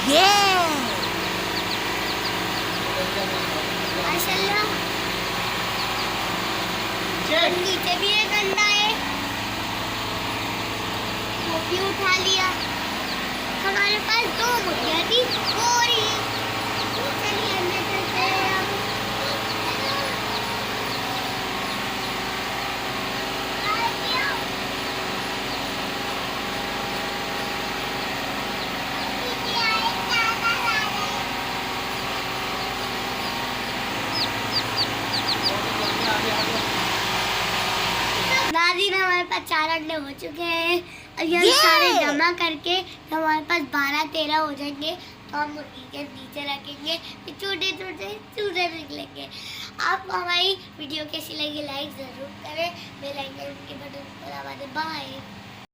ये माशाल्लाह। नीचे भी एक अंडा है, वो भी उठा लिया। हमारे पास 2 मुर्गियां थी, वो और ये। चलिए अंदर चलते हैं अब। नाज़रीन, हमारे पास 4 अंडे हो चुके हैं और ये सारे जमा करके हमारे पास 12-13 हो जाएंगे तो हम मुर्गी के नीचे रखेंगे, फिर छोटे छोटे चूजे निकलेंगे। आपको हमारी वीडियो कैसी लगी लाइक ज़रूर करें, बेल आइकन के बटन पर दबाएं। बाय।